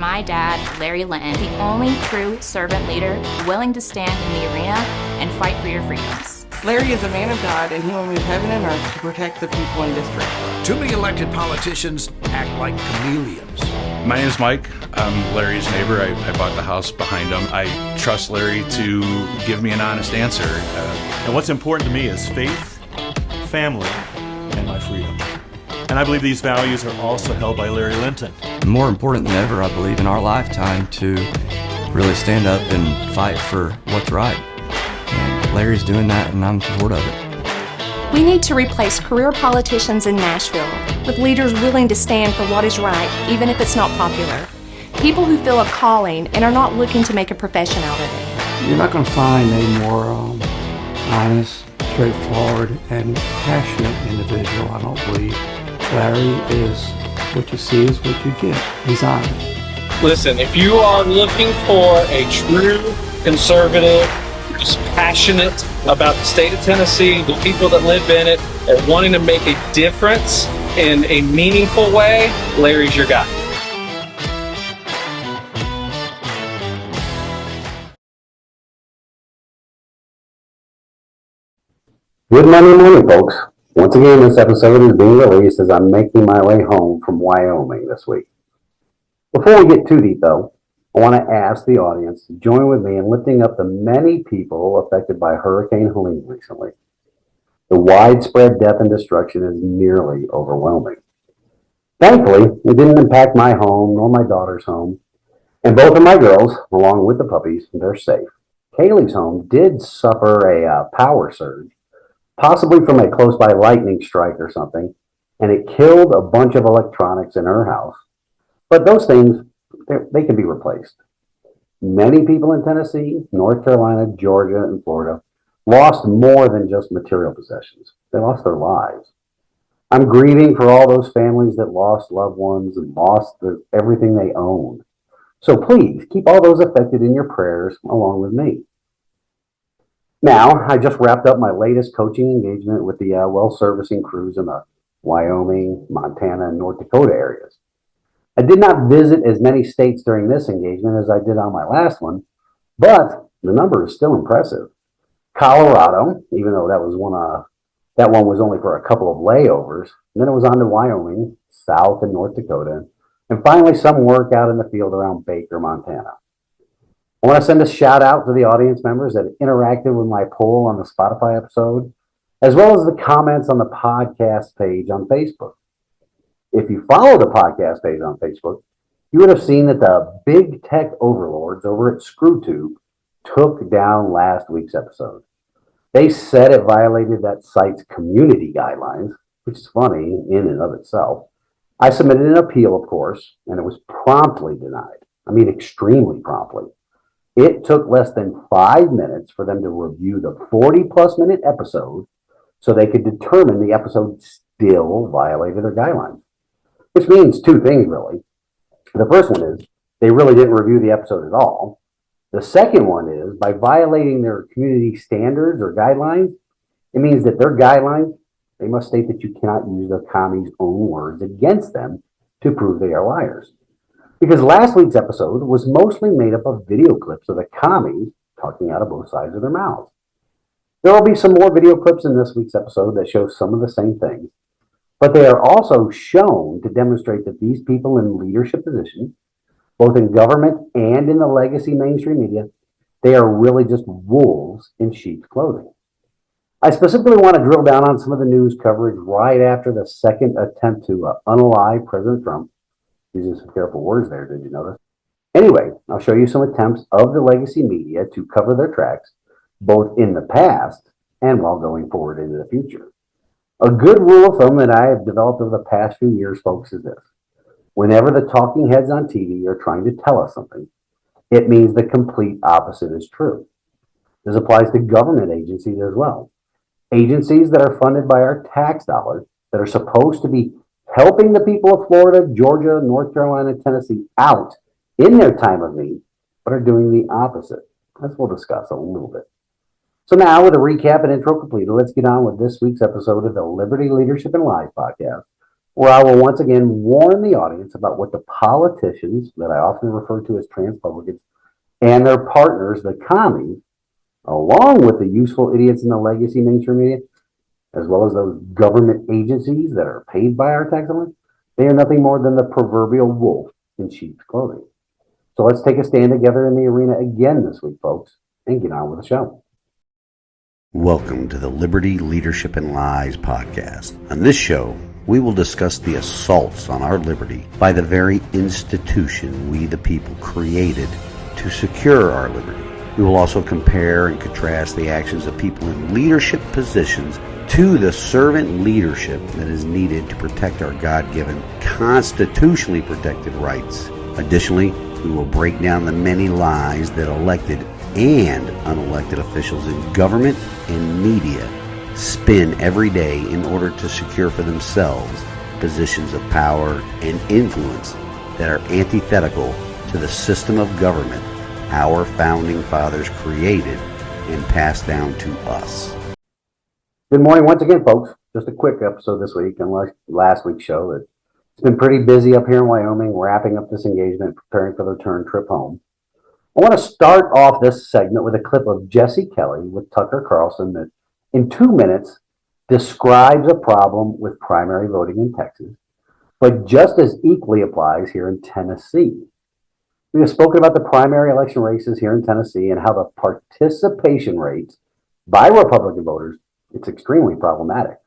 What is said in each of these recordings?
My dad, Larry Linton, the only true servant leader willing to stand in the arena and fight for your freedoms. Larry is a man of God, and he will move heaven and earth to protect the people in district. Too many elected politicians act like chameleons. My name is Mike. I'm Larry's neighbor. I bought the house behind him. I trust Larry to give me an honest answer. And what's important to me is faith, family, and my freedom. And I believe these values are also held by Larry Linton. More important than ever, I believe, in our lifetime to really stand up and fight for what's right. And Larry's doing that, and I'm in support of it. We need to replace career politicians in Nashville with leaders willing to stand for what is right, even if it's not popular. People who feel a calling and are not looking to make a profession out of it. You're not going to find a more honest, straightforward, and passionate individual, I don't believe. Larry is what you see is what you get. He's honest. Listen, if you are looking for a true conservative who's passionate about the state of Tennessee, the people that live in it, and wanting to make a difference in a meaningful way, Larry's your guy. Good Monday morning, folks. Once again, this episode is being released as I'm making my way home from Wyoming this week. Before we get too deep, though, I want to ask the audience to join with me in lifting up the many people affected by Hurricane Helene recently. The widespread death and destruction is nearly overwhelming. Thankfully, it didn't impact my home nor my daughter's home, and both of my girls, along with the puppies, they're safe. Kaylee's home did suffer a power surge, possibly from a close-by lightning strike or something, and it killed a bunch of electronics in her house. But those things, they can be replaced. Many people in Tennessee, North Carolina, Georgia, and Florida lost more than just material possessions. They lost their lives. I'm grieving for all those families that lost loved ones and lost everything they owned. So please, keep all those affected in your prayers along with me. Now, I just wrapped up my latest coaching engagement with the well servicing crews in the Wyoming, Montana, and North Dakota areas. I did not visit as many states during this engagement as I did on my last one, but the number is still impressive. Colorado, even though that one was only for a couple of layovers, and then it was on to Wyoming, South and North Dakota, and finally some work out in the field around Baker, Montana. I want to send a shout out to the audience members that interacted with my poll on the Spotify episode, as well as the comments on the podcast page on Facebook. If you follow the podcast page on Facebook, you would have seen that the big tech overlords over at ScrewTube took down last week's episode. They said it violated that site's community guidelines, which is funny in and of itself. I submitted an appeal, of course, and it was promptly denied. I mean, extremely promptly. It took less than 5 minutes for them to review the 40-plus minute episode so they could determine the episode still violated their guidelines. Which means two things, really. The first one is they really didn't review the episode at all. The second one is by violating their community standards or guidelines, it means that their guidelines, they must state that you cannot use the commie's own words against them to prove they are liars. Because last week's episode was mostly made up of video clips of the commies talking out of both sides of their mouths. There will be some more video clips in this week's episode that show some of the same things, but they are also shown to demonstrate that these people in leadership positions, both in government and in the legacy mainstream media, they are really just wolves in sheep's clothing. I specifically want to drill down on some of the news coverage right after the second attempt to unalive President Trump. Using some careful words there, did you notice? Anyway, I'll show you some attempts of the legacy media to cover their tracks, both in the past and while going forward into the future. A good rule of thumb that I have developed over the past few years, folks, is this. Whenever the talking heads on TV are trying to tell us something, it means the complete opposite is true. This applies to government agencies as well. Agencies that are funded by our tax dollars that are supposed to be helping the people of Florida, Georgia, North Carolina, Tennessee out in their time of need, but are doing the opposite. As we'll discuss a little bit. So now, with a recap and intro completed, let's get on with this week's episode of the Liberty Leadership and Life podcast, where I will once again warn the audience about what the politicians, that I often refer to as trans-publicans, and their partners, the commies, along with the useful idiots in the legacy mainstream media, as well as those government agencies that are paid by our tax dollars, they are nothing more than the proverbial wolf in sheep's clothing. So let's take a stand together in the arena again this week, folks, and get on with the show. Welcome to the Liberty, Leadership, and Lies podcast. On this show, we will discuss the assaults on our liberty by the very institution we the people created to secure our liberty. We will also compare and contrast the actions of people in leadership positions to the servant leadership that is needed to protect our God-given, constitutionally protected rights. Additionally, we will break down the many lies that elected and unelected officials in government and media spin every day in order to secure for themselves positions of power and influence that are antithetical to the system of government our founding fathers created and passed down to us. Good morning once again, folks. Just a quick episode this week, unlike last week's show. It's been pretty busy up here in Wyoming, wrapping up this engagement, preparing for the return trip home. I want to start off this segment with a clip of Jesse Kelly with Tucker Carlson that, in 2 minutes, describes a problem with primary voting in Texas, but just as equally applies here in Tennessee. We have spoken about the primary election races here in Tennessee and how the participation rates by Republican voters, it's extremely problematic.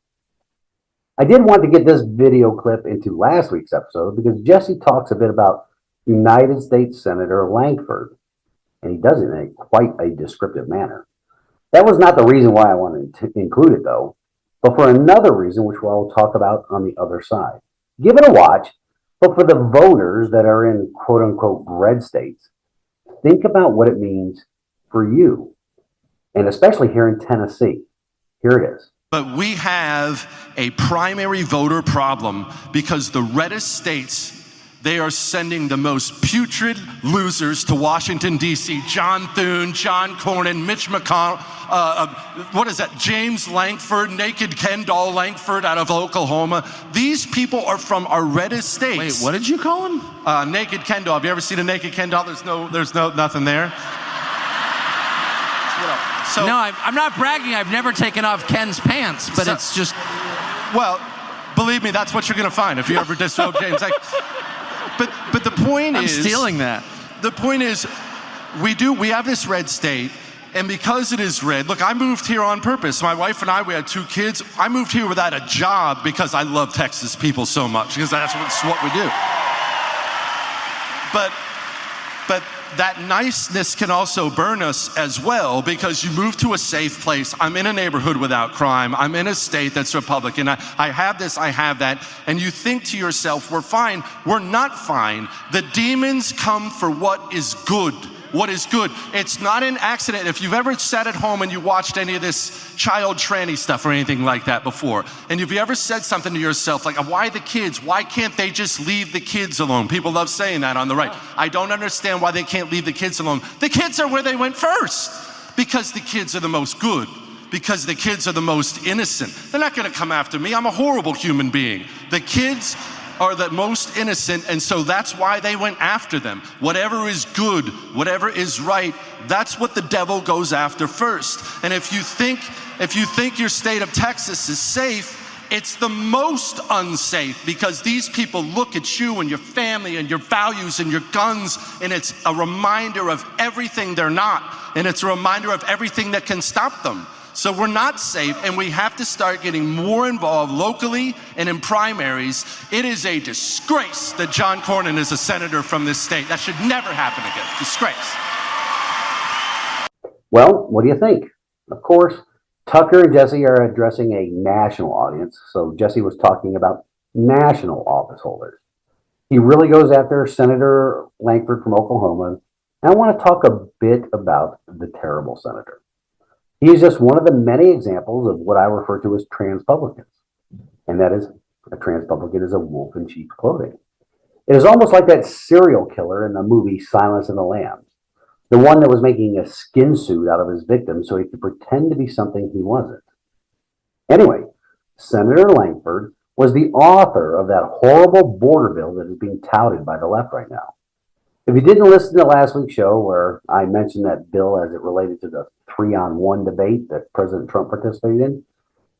I did want to get this video clip into last week's episode because Jesse talks a bit about United States Senator Lankford, and he does it in quite a descriptive manner. That was not the reason why I wanted to include it, though, but for another reason, which we'll talk about on the other side. Give it a watch, but for the voters that are in quote-unquote red states, think about what it means for you, and especially here in Tennessee. Here it is. But we have a primary voter problem because the reddest states, they are sending the most putrid losers to Washington, D.C. John Thune, John Cornyn, Mitch McConnell, James Lankford, Naked Ken Doll Lankford out of Oklahoma. These people are from our reddest states. Wait, what did you call him? Naked Ken Doll. Have you ever seen a Naked Ken Doll? There's nothing there. So, no, I'm not bragging. I've never taken off Ken's pants, but it's just... Well, believe me, that's what you're going to find if you ever disrobe James. But the point I'm stealing that. The point is, we have this red state, and because it is red, look, I moved here on purpose. My wife and I, we had 2 kids. I moved here without a job because I love Texas people so much, because that's what we do. But that niceness can also burn us as well, because you move to a safe place. I'm in a neighborhood without crime. I'm in a state that's Republican. I have this, I have that. And you think to yourself, we're fine. We're not fine. The demons come for what is good. What is good. It's not an accident. If you've ever sat at home and you watched any of this child tranny stuff or anything like that before, and if you ever said something to yourself like, why the kids? Why can't they just leave the kids alone? People love saying that on the right. I don't understand why they can't leave the kids alone. The kids are where they went first, because the kids are the most good, because the kids are the most innocent. They're not going to come after me. I'm a horrible human being. The kids are the most innocent, and so that's why they went after them. Whatever is good, whatever is right, that's what the devil goes after first. And if you think your state of Texas is safe, it's the most unsafe, because these people look at you and your family and your values and your guns, and it's a reminder of everything they're not, and it's a reminder of everything that can stop them. So we're not safe, and we have to start getting more involved locally and in primaries. It is a disgrace that John Cornyn is a senator from this state. That should never happen again. Disgrace. Well, what do you think? Of course, Tucker and Jesse are addressing a national audience, so Jesse was talking about national office holders. He really goes after Senator Lankford from Oklahoma, and I want to talk a bit about the terrible senator. He is just one of the many examples of what I refer to as trans-publicans, and that is, a trans-publican is a wolf in sheep's clothing. It is almost like that serial killer in the movie Silence of the Lambs, the one that was making a skin suit out of his victim so he could pretend to be something he wasn't. Anyway, Senator Lankford was the author of that horrible border bill that is being touted by the left right now. If you didn't listen to last week's show where I mentioned that bill as it related to the 3-on-1 debate that President Trump participated in,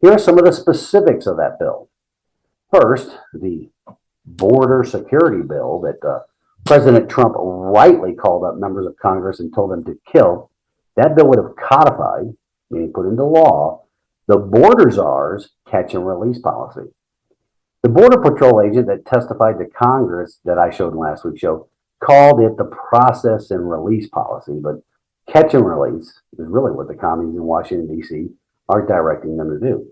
here are some of the specifics of that bill. First, the border security bill that President Trump rightly called up members of Congress and told them to kill. That bill would have codified, meaning put into law, the border czar's catch and release policy. The Border Patrol agent that testified to Congress that I showed in last week's show called it the process and release policy, but catch and release is really what the commies in Washington, D.C. are directing them to do.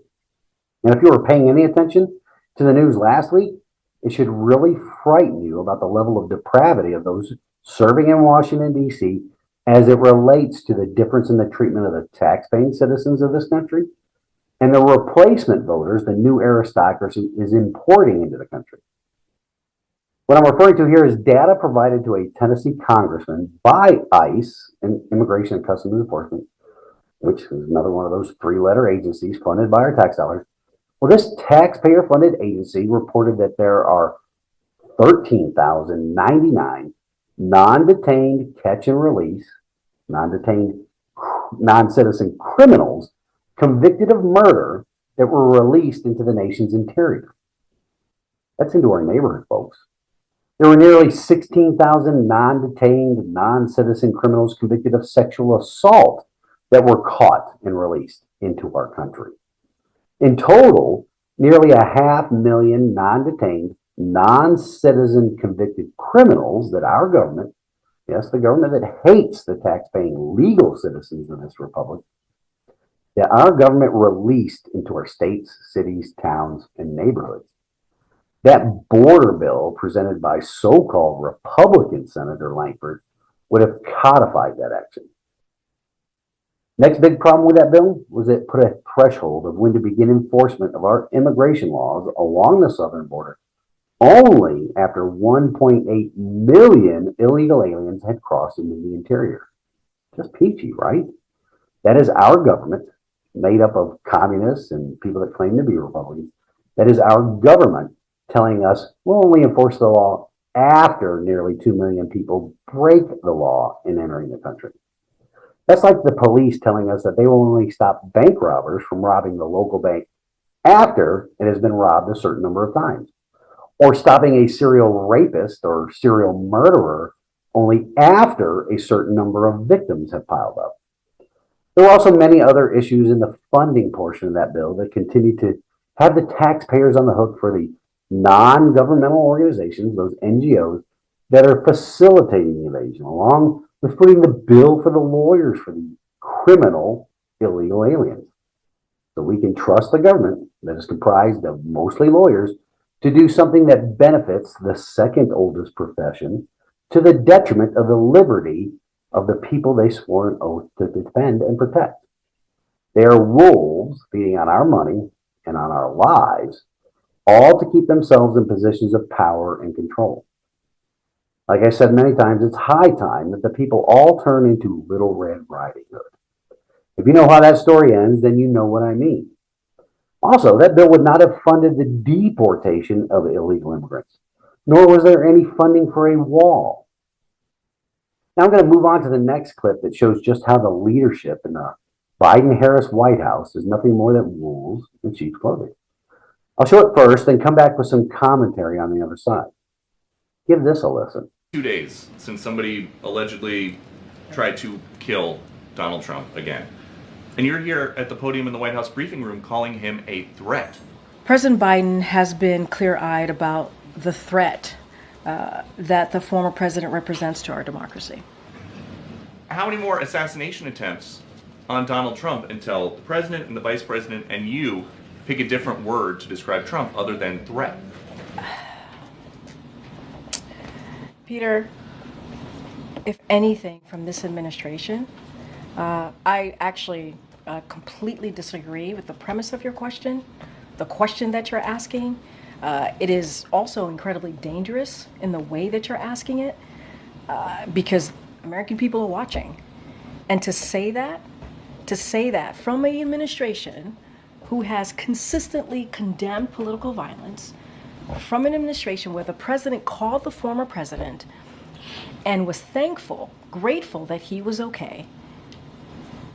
And if you were paying any attention to the news last week, it should really frighten you about the level of depravity of those serving in Washington, D.C. as it relates to the difference in the treatment of the tax-paying citizens of this country and the replacement voters the new aristocracy is importing into the country. What I'm referring to here is data provided to a Tennessee congressman by ICE, and Immigration and Customs Enforcement, which is another one of those 3-letter agencies funded by our tax dollars. Well, this taxpayer-funded agency reported that there are 13,099 non-detained catch and release, non-detained non-citizen criminals convicted of murder that were released into the nation's interior. That's into our neighborhood, folks. There were nearly 16,000 non-detained non-citizen criminals convicted of sexual assault that were caught and released into our country. In total, nearly 500,000 non-detained, non-citizen convicted criminals that our government, yes, the government that hates the tax-paying legal citizens of this republic, that our government released into our states, cities, towns, and neighborhoods. That border bill presented by so-called Republican Senator Lankford would have codified that action. Next big problem with that bill was it put a threshold of when to begin enforcement of our immigration laws along the southern border only after 1.8 million illegal aliens had crossed into the interior. Just peachy, right? That is our government, made up of communists and people that claim to be Republicans. That is our government telling us we'll only enforce the law after nearly 2 million people break the law in entering the country. That's like the police telling us that they will only stop bank robbers from robbing the local bank after it has been robbed a certain number of times, or stopping a serial rapist or serial murderer only after a certain number of victims have piled up. There are also many other issues in the funding portion of that bill that continue to have the taxpayers on the hook for the non-governmental organizations, those NGOs, that are facilitating the invasion, along with footing the bill for the lawyers for the criminal illegal aliens. So we can trust the government that is comprised of mostly lawyers to do something that benefits the second oldest profession to the detriment of the liberty of the people they swore an oath to defend and protect. They are wolves feeding on our money and on our lives, all to keep themselves in positions of power and control. Like I said many times, it's high time that the people all turn into Little Red Riding Hood. If you know how that story ends, then you know what I mean. Also, that bill would not have funded the deportation of illegal immigrants, nor was there any funding for a wall. Now I'm going to move on to the next clip that shows just how the leadership in the Biden-Harris White House is nothing more than wolves in sheep's clothing. I'll show it first, then come back with some commentary on the other side. Give this a listen. 2 days since somebody allegedly tried to kill Donald Trump again. And you're here at the podium in the White House briefing room calling him a threat. President Biden has been clear-eyed about the threat that the former president represents to our democracy. How many more assassination attempts on Donald Trump until the president and the vice president and you pick a different word to describe Trump other than threat? Peter, if anything from this administration, I actually completely disagree with the premise of your question, the question that you're asking. It is also incredibly dangerous in the way that you're asking it, because American people are watching. And to say that from an administration who has consistently condemned political violence from an administration where the president called the former president and was thankful, grateful that he was okay,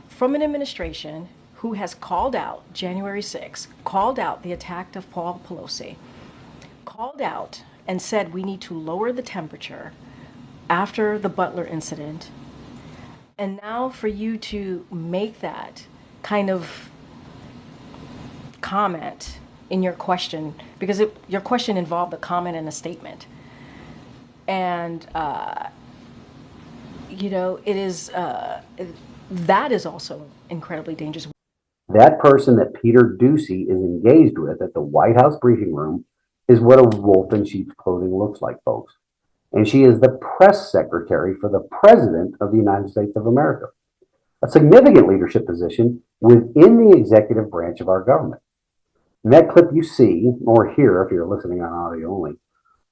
from an administration who has called out January 6th, called out the attack of Paul Pelosi, called out and said we need to lower the temperature after the Butler incident. And now for you to make that kind of comment in your question, because your question involved a comment and a statement. And, it is, that is also incredibly dangerous. That person that Peter Doocy is engaged with at the White House briefing room is what a wolf in sheep's clothing looks like, folks. And she is the press secretary for the President of the United States of America, a significant leadership position within the executive branch of our government. In that clip you see, or hear if you're listening on audio only,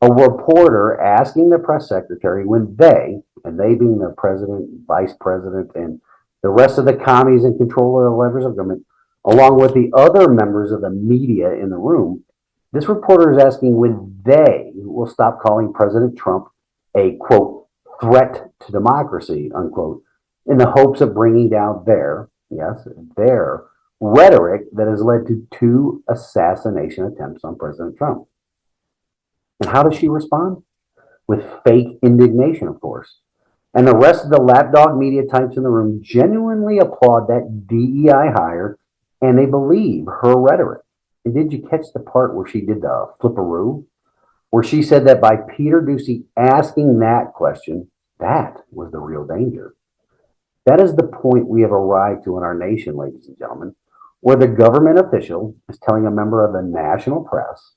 a reporter asking the press secretary when they, and they being the president, vice president, and the rest of the commies in control of the levers of government, along with the other members of the media in the room, this reporter is asking when they will stop calling President Trump a, quote, threat to democracy, unquote, in the hopes of bringing down their rhetoric that has led to 2 assassination attempts on President Trump. And how does she respond? With fake indignation, of course. And the rest of the lapdog media types in the room genuinely applaud that DEI hire, and they believe her rhetoric. And did you catch the part where she did the flipperoo? Where she said that by Peter Doocy asking that question, that was the real danger. That is the point we have arrived to in our nation, ladies and gentlemen, where the government official is telling a member of the national press,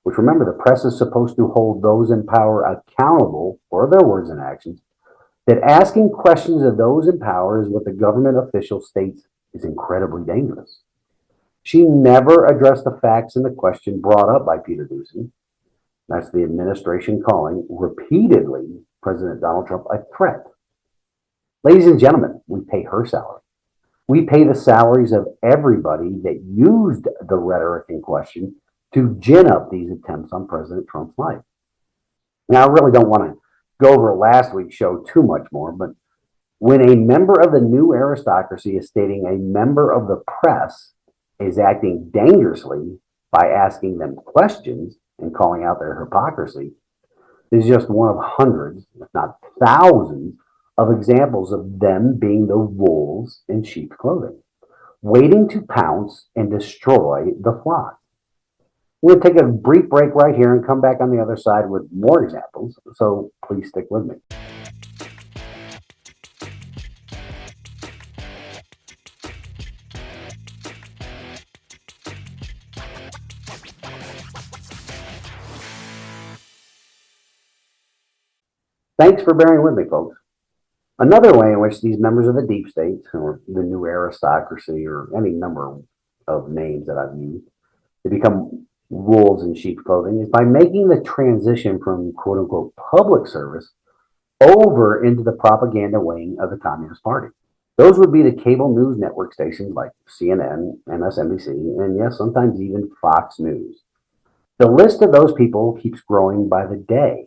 which remember, the press is supposed to hold those in power accountable for their words and actions, that asking questions of those in power is what the government official states is incredibly dangerous. She never addressed the facts in the question brought up by Peter Doocy. That's the administration calling repeatedly President Donald Trump a threat. Ladies and gentlemen, we pay her salary. We pay the salaries of everybody that used the rhetoric in question to gin up these attempts on President Trump's life. Now, I really don't want to go over last week's show too much more, but when a member of the new aristocracy is stating a member of the press is acting dangerously by asking them questions and calling out their hypocrisy, is just one of hundreds, if not thousands, of examples of them being the wolves in sheep's clothing, waiting to pounce and destroy the flock. We're going to take a brief break right here and come back on the other side with more examples, so please stick with me. Thanks for bearing with me, folks. Another way in which these members of the deep state, or the new aristocracy, or any number of names that I've used, to become wolves in sheep's clothing is by making the transition from quote-unquote public service over into the propaganda wing of the Communist Party. Those would be the cable news network stations like CNN, MSNBC, and yes, sometimes even Fox News. The list of those people keeps growing by the day.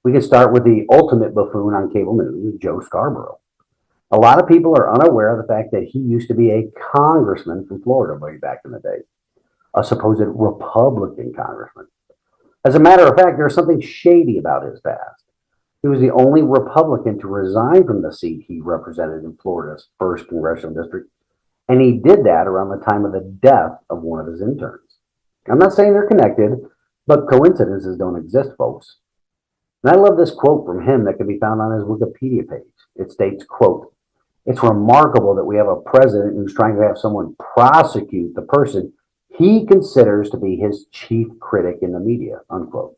We can start with the ultimate buffoon on cable news, Joe Scarborough. A lot of people are unaware of the fact that he used to be a congressman from Florida way back in the day, a supposed Republican congressman. As a matter of fact, there's something shady about his past. He was the only Republican to resign from the seat he represented in Florida's 1st Congressional District, and he did that around the time of the death of one of his interns. I'm not saying they're connected, but coincidences don't exist, folks. And I love this quote from him that can be found on his Wikipedia page. It states, quote, "It's remarkable that we have a president who's trying to have someone prosecute the person he considers to be his chief critic in the media," unquote.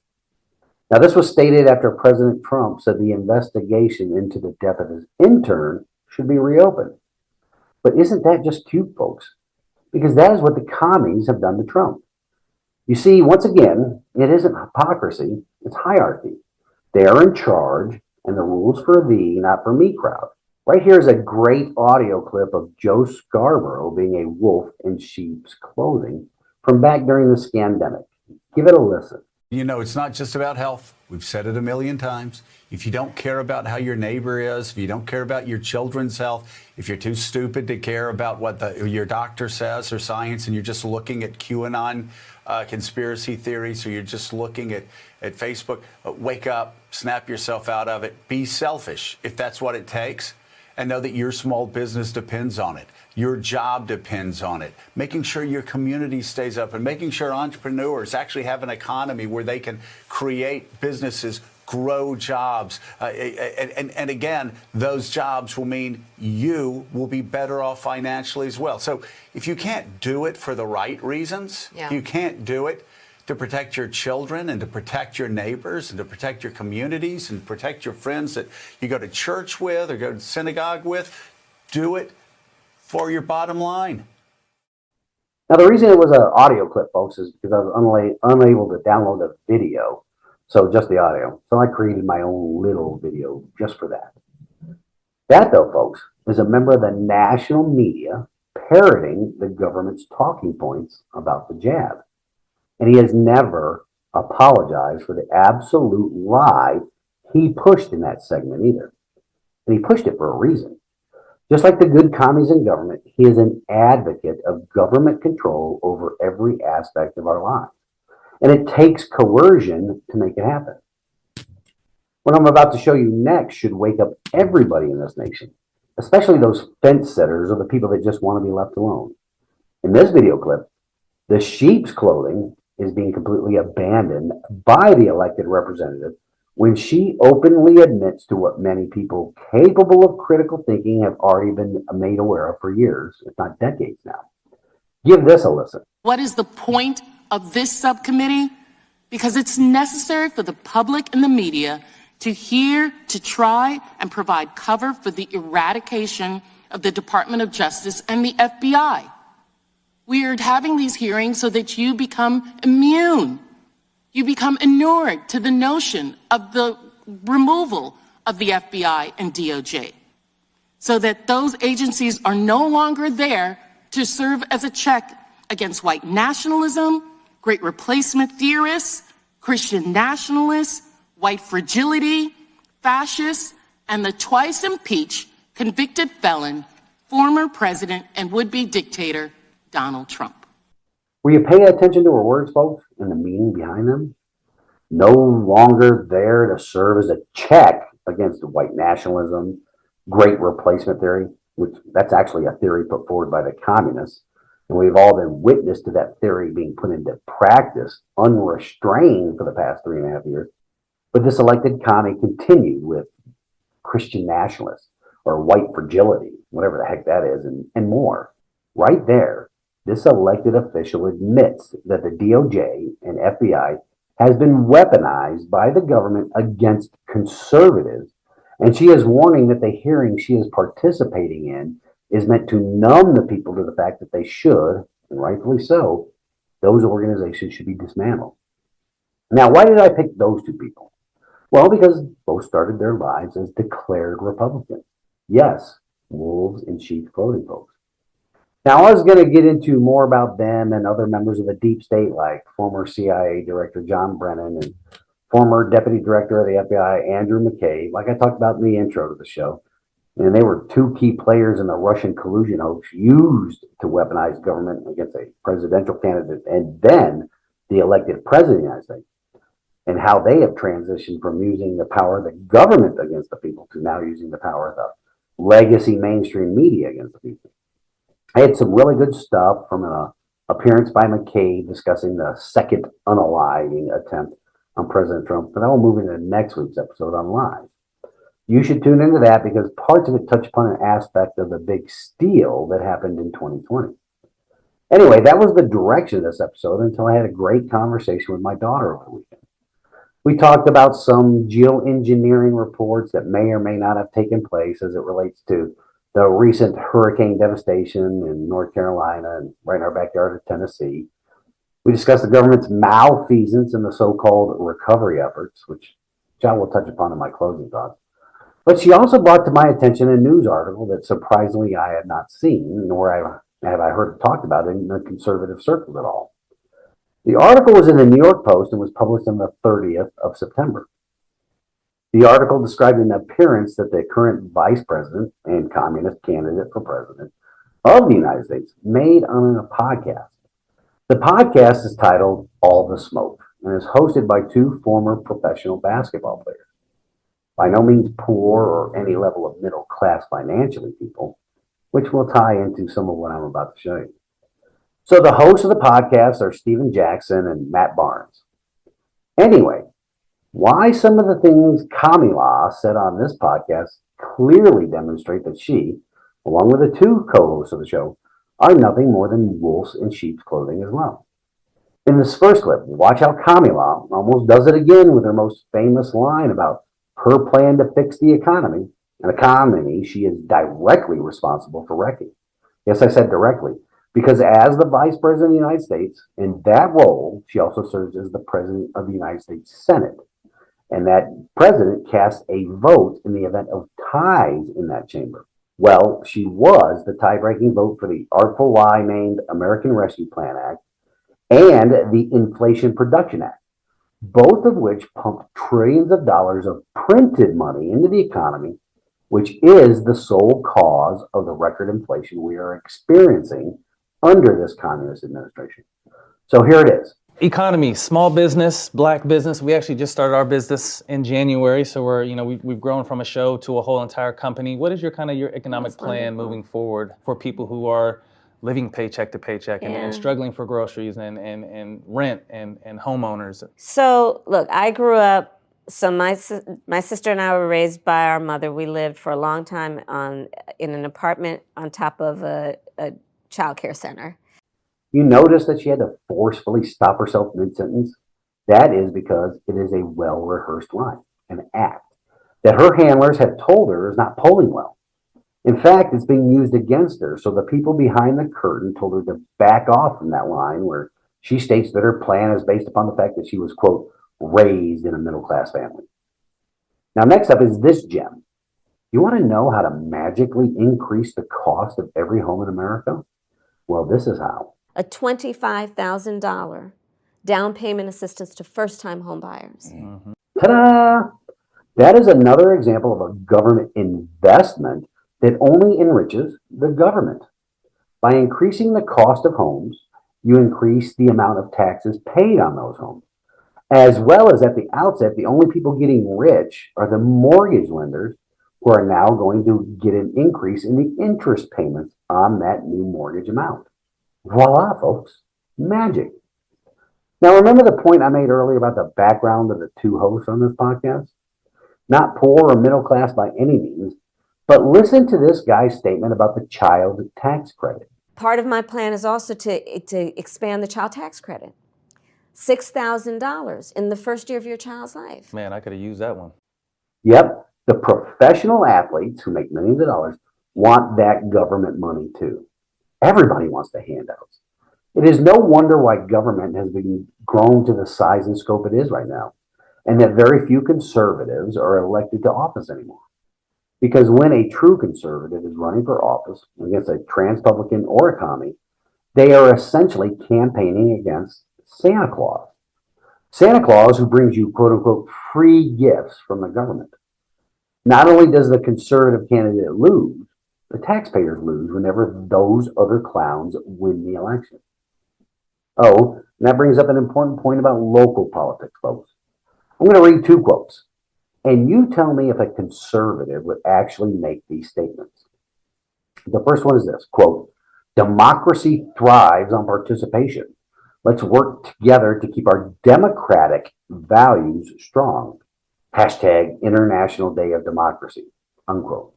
Now, this was stated after President Trump said the investigation into the death of his intern should be reopened. But isn't that just cute, folks? Because that is what the commies have done to Trump. You see, once again, it isn't hypocrisy, it's hierarchy. They are in charge, and the rules for thee, not for me crowd. Right here is a great audio clip of Joe Scarborough being a wolf in sheep's clothing from back during the scandemic. Give it a listen. You know, it's not just about health. We've said it a million times. If you don't care about how your neighbor is, if you don't care about your children's health, if you're too stupid to care about what your doctor says or science, and you're just looking at QAnon conspiracy theories, or you're just looking at Facebook, wake up, snap yourself out of it. Be selfish if that's what it takes, and know that your small business depends on it. Your job depends on it. Making sure your community stays up and making sure entrepreneurs actually have an economy where they can create businesses, grow jobs. And again, those jobs will mean you will be better off financially as well. So if you can't do it for the right reasons, if you can't do it to protect your children and to protect your neighbors and to protect your communities and protect your friends that you go to church with or go to synagogue with, do it for your bottom line. Now, the reason it was an audio clip, folks, is because I was unable to download a video, so just the audio. So I created my own little video just for that. That, though, folks, is a member of the national media parroting the government's talking points about the jab. And he has never apologized for the absolute lie he pushed in that segment either. And he pushed it for a reason. Just like the good commies in government, he is an advocate of government control over every aspect of our lives. And it takes coercion to make it happen. What I'm about to show you next should wake up everybody in this nation, especially those fence sitters or the people that just want to be left alone. In this video clip, the sheep's clothing is being completely abandoned by the elected representative when she openly admits to what many people capable of critical thinking have already been made aware of for years, if not decades now. Give this a listen. What is the point of this subcommittee? Because it's necessary for the public and the media to hear, to try, and provide cover for the eradication of the Department of Justice and the FBI. We are having these hearings so that you become immune. You become inured to the notion of the removal of the FBI and DOJ, so that those agencies are no longer there to serve as a check against white nationalism, great replacement theorists, Christian nationalists, white fragility, fascists, and the twice impeached convicted felon, former president and would-be dictator, Donald Trump. Were you paying attention to her words, folks, and the meaning behind them? No longer there to serve as a check against white nationalism, great replacement theory, which that's actually a theory put forward by the communists. And we've all been witness to that theory being put into practice unrestrained for the past 3.5 years. But this elected commie continued with Christian nationalists or white fragility, whatever the heck that is, and more. Right there, this elected official admits that the DOJ and FBI has been weaponized by the government against conservatives, and she is warning that the hearing she is participating in is meant to numb the people to the fact that they should, and rightfully so, those organizations should be dismantled. Now, why did I pick those two people? Well, because both started their lives as declared Republicans. Yes, wolves in sheep's clothing, folks. Now, I was going to get into more about them and other members of the deep state, like former CIA Director John Brennan and former Deputy Director of the FBI, Andrew McCabe, like I talked about in the intro to the show. And they were two key players in the Russian collusion hoax used to weaponize government against a presidential candidate and then the elected president of the United States, and how they have transitioned from using the power of the government against the people to now using the power of the legacy mainstream media against the people. I had some really good stuff from an appearance by McCabe discussing the second unaliving attempt on President Trump, but I will move into next week's episode on live. You should tune into that because parts of it touch upon an aspect of the big steal that happened in 2020. Anyway, that was the direction of this episode until I had a great conversation with my daughter over the weekend. We talked about some geoengineering reports that may or may not have taken place as it relates to the recent hurricane devastation in North Carolina and right in our backyard of Tennessee. We discussed the government's malfeasance in the so-called recovery efforts, which I will touch upon in my closing thoughts. But she also brought to my attention a news article that surprisingly I had not seen, nor have I heard talked about in the conservative circles at all. The article was in the New York Post and was published on the 30th of September. The article described an appearance that the current vice president and communist candidate for president of the United States made on a podcast. The podcast is titled All the Smoke and is hosted by two former professional basketball players. By no means poor or any level of middle class financially people, which will tie into some of what I'm about to show you. So the hosts of the podcast are Stephen Jackson and Matt Barnes. Anyway, why some of the things Commie-La said on this podcast clearly demonstrate that she, along with the two co-hosts of the show, are nothing more than wolves in sheep's clothing as well. In this first clip, watch how Commie-La almost does it again with her most famous line about her plan to fix the economy, an economy she is directly responsible for wrecking. Yes, I said directly, because as the Vice President of the United States, in that role, she also serves as the President of the United States Senate. And that president casts a vote in the event of ties in that chamber. Well, she was the tie-breaking vote for the artful lie named American Rescue Plan Act and the Inflation Production Act, both of which pumped trillions of dollars of printed money into the economy, which is the sole cause of the record inflation we are experiencing under this communist administration. So here it is. Economy, small business, black business. We actually just started our business in January, so we've grown from a show to a whole entire company. What is your economic plan moving forward for people who are living paycheck to paycheck and struggling for groceries and rent and homeowners? So look, I grew up. So my sister and I were raised by our mother. We lived for a long time in an apartment on top of a child care center. You notice that she had to forcefully stop herself mid-sentence? That is because it is a well-rehearsed line, an act, that her handlers have told her is not polling well. In fact, it's being used against her, so the people behind the curtain told her to back off from that line where she states that her plan is based upon the fact that she was, quote, raised in a middle-class family. Now, next up is this gem. You want to know how to magically increase the cost of every home in America? Well, this is how. A $25,000 down payment assistance to first-time home buyers. Mm-hmm. Ta-da! That is another example of a government investment that only enriches the government. By increasing the cost of homes, you increase the amount of taxes paid on those homes. As well as at the outset, the only people getting rich are the mortgage lenders who are now going to get an increase in the interest payments on that new mortgage amount. Voila, folks. Magic. Now, remember the point I made earlier about the background of the two hosts on this podcast? Not poor or middle class by any means, but listen to this guy's statement about the child tax credit. Part of my plan is also to expand the child tax credit. $6,000 in the first year of your child's life. Man, I could have used that one. Yep. The professional athletes who make millions of dollars want that government money too. Everybody wants the handouts. It is no wonder why government has been grown to the size and scope it is right now, and that very few conservatives are elected to office anymore. Because when a true conservative is running for office against a trans-Republican or a commie, they are essentially campaigning against Santa Claus. Santa Claus who brings you quote-unquote free gifts from the government. Not only does the conservative candidate lose, the taxpayers lose whenever those other clowns win the election. Oh, and that brings up an important point about local politics, folks. I'm going to read two quotes, and you tell me if a conservative would actually make these statements. The first one is this, quote, democracy thrives on participation. Let's work together to keep our democratic values strong. Hashtag International Day of Democracy, unquote.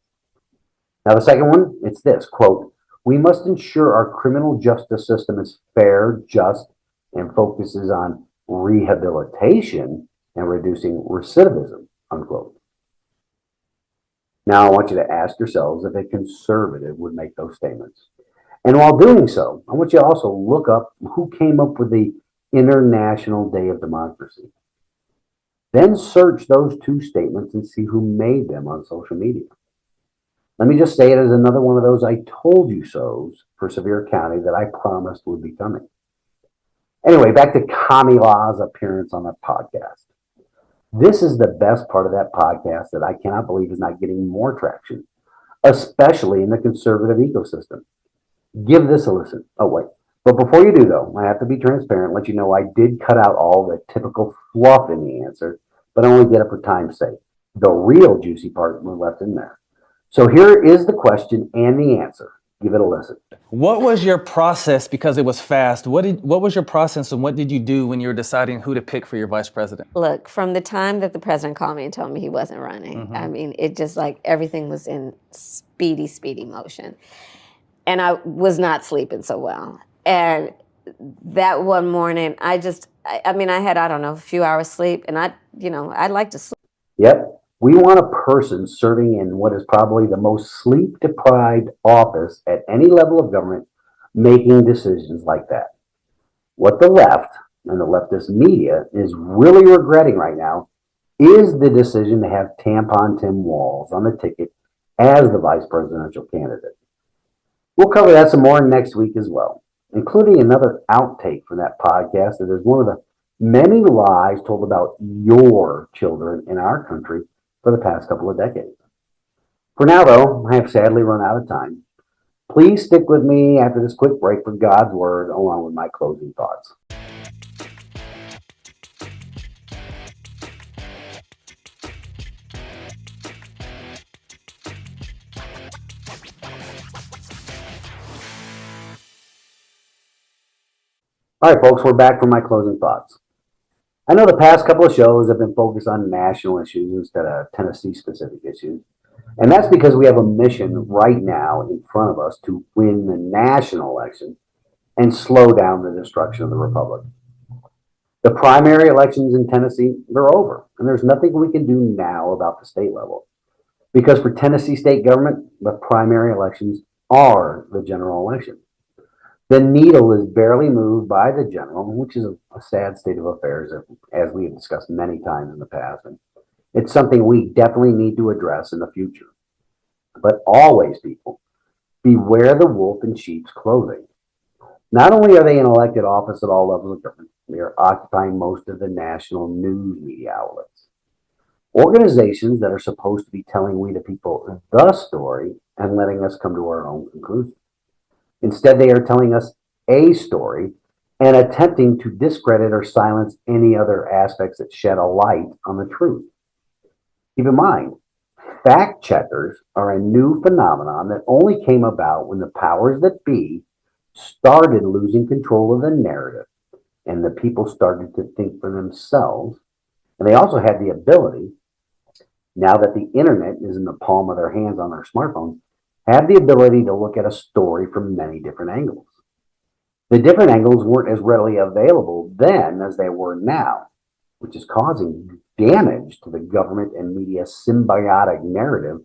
Now, the second one, it's this, quote, we must ensure our criminal justice system is fair, just, and focuses on rehabilitation and reducing recidivism, unquote. Now, I want you to ask yourselves if a conservative would make those statements. And while doing so, I want you to also look up who came up with the International Day of Democracy. Then search those two statements and see who made them on social media. Let me just say it as another one of those I told you so's for Sevier County that I promised would be coming. Anyway, back to Commie-La's appearance on the podcast. This is the best part of that podcast that I cannot believe is not getting more traction, especially in the conservative ecosystem. Give this a listen. Oh, wait. But before you do, though, I have to be transparent and let you know I did cut out all the typical fluff in the answer, but I only did it for time's sake. The real juicy part was left in there. So here is the question and the answer. Give it a listen. What was your process, because it was fast, what was your process and what did you do when you were deciding who to pick for your vice president? Look, from the time that the president called me and told me he wasn't running, I mean, it just like everything was in speedy motion. And I was not sleeping so well. And that one morning, I had, I don't know, a few hours sleep, and I'd like to sleep. Yep. We want a person serving in what is probably the most sleep-deprived office at any level of government making decisions like that. What the left and the leftist media is really regretting right now is the decision to have Tampon Tim Walz on the ticket as the vice presidential candidate. We'll cover that some more next week as well, including another outtake from that podcast that is one of the many lies told about your children in our country for the past couple of decades. For now, though, I have sadly run out of time. Please stick with me after this quick break for God's Word, along with my closing thoughts. All right, folks, we're back for my closing thoughts. I know the past couple of shows have been focused on national issues instead of Tennessee-specific issues, and that's because we have a mission right now in front of us to win the national election and slow down the destruction of the republic. The primary elections in Tennessee, they're over, and there's nothing we can do now about the state level. Because for Tennessee state government, the primary elections are the general election. The needle is barely moved by the general, which is a sad state of affairs, as we have discussed many times in the past. And it's something we definitely need to address in the future. But always, people, beware the wolf in sheep's clothing. Not only are they in elected office at all levels of government, they are occupying most of the national news media outlets. Organizations that are supposed to be telling we the people the story and letting us come to our own conclusion. Instead, they are telling us a story and attempting to discredit or silence any other aspects that shed a light on the truth. Keep in mind, fact checkers are a new phenomenon that only came about when the powers that be started losing control of the narrative and the people started to think for themselves. And they also had the ability, now that the internet is in the palm of their hands on their smartphones, have the ability to look at a story from many different angles. The different angles weren't as readily available then as they were now, which is causing damage to the government and media symbiotic narrative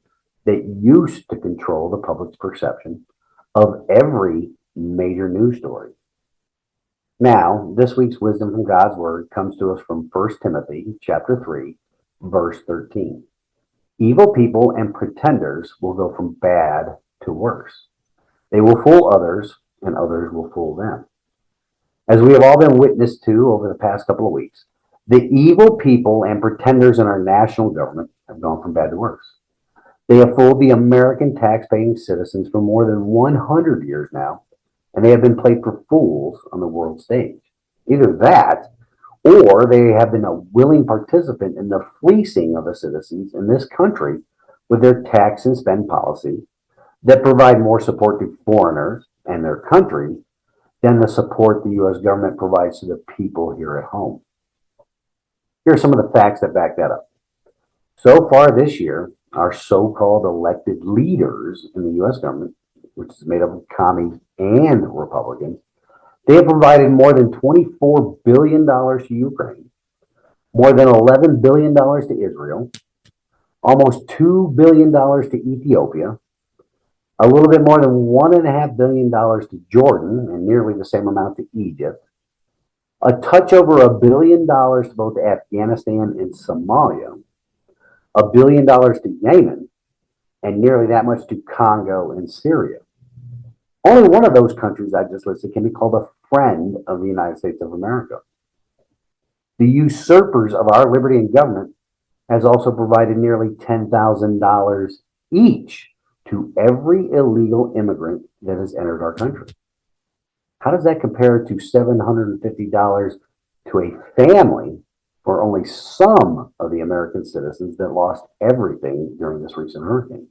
that used to control the public's perception of every major news story. Now, this week's wisdom from God's Word comes to us from 1 Timothy chapter 3, verse 13. Evil people and pretenders will go from bad to worse. They will fool others, and others will fool them. As we have all been witness to over the past couple of weeks, the evil people and pretenders in our national government have gone from bad to worse. They have fooled the American tax-paying citizens for more than 100 years now, and they have been played for fools on the world stage. Either that, or they have been a willing participant in the fleecing of the citizens in this country with their tax and spend policies that provide more support to foreigners and their countries than the support the U.S. government provides to the people here at home. Here are some of the facts that back that up. So far this year, our so-called elected leaders in the U.S. government, which is made up of commies and Republicans, they have provided more than $24 billion to Ukraine, more than $11 billion to Israel, almost $2 billion to Ethiopia, a little bit more than $1.5 billion to Jordan, and nearly the same amount to Egypt, a touch over $1 billion to both Afghanistan and Somalia, $1 billion to Yemen, and nearly that much to Congo and Syria. Only one of those countries I just listed can be called a friend of the United States of America. The usurpers of our liberty and government has also provided nearly $10,000 each to every illegal immigrant that has entered our country. How does that compare to $750 to a family for only some of the American citizens that lost everything during this recent hurricane?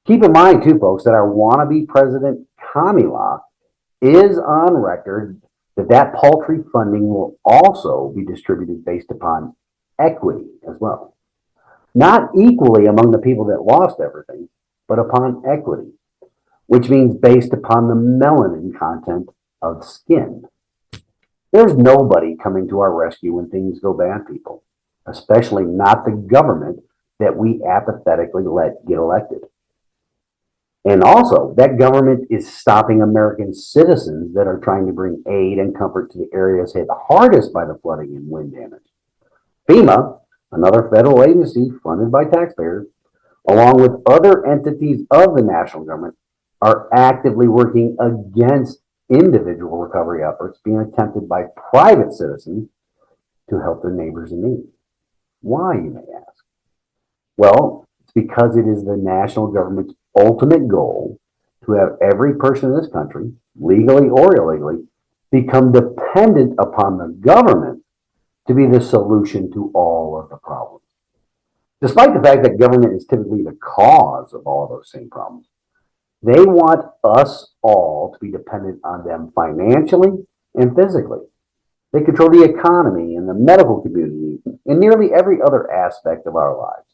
Keep in mind, too, folks, that our wannabe President Commie-La is on record that paltry funding will also be distributed based upon equity as well. Not equally among the people that lost everything, but upon equity, which means based upon the melanin content of skin. There's nobody coming to our rescue when things go bad, people, especially not the government that we apathetically let get elected. And also, that government is stopping American citizens that are trying to bring aid and comfort to the areas hit hardest by the flooding and wind damage. FEMA, another federal agency funded by taxpayers, along with other entities of the national government, are actively working against individual recovery efforts being attempted by private citizens to help their neighbors in need. Why, you may ask? Well, it's because it is the national government's ultimate goal to have every person in this country, legally or illegally, become dependent upon the government to be the solution to all of the problems. Despite the fact that government is typically the cause of all of those same problems, they want us all to be dependent on them financially and physically. They control the economy and the medical community and nearly every other aspect of our lives.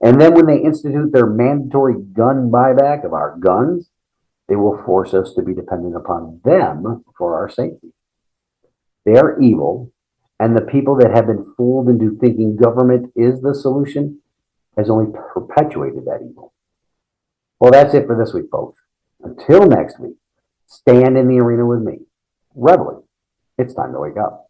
And then when they institute their mandatory gun buyback of our guns, they will force us to be dependent upon them for our safety. They are evil, and the people that have been fooled into thinking government is the solution has only perpetuated that evil. Well, that's it for this week, folks. Until next week, stand in the arena with me. Reveille, it's time to wake up.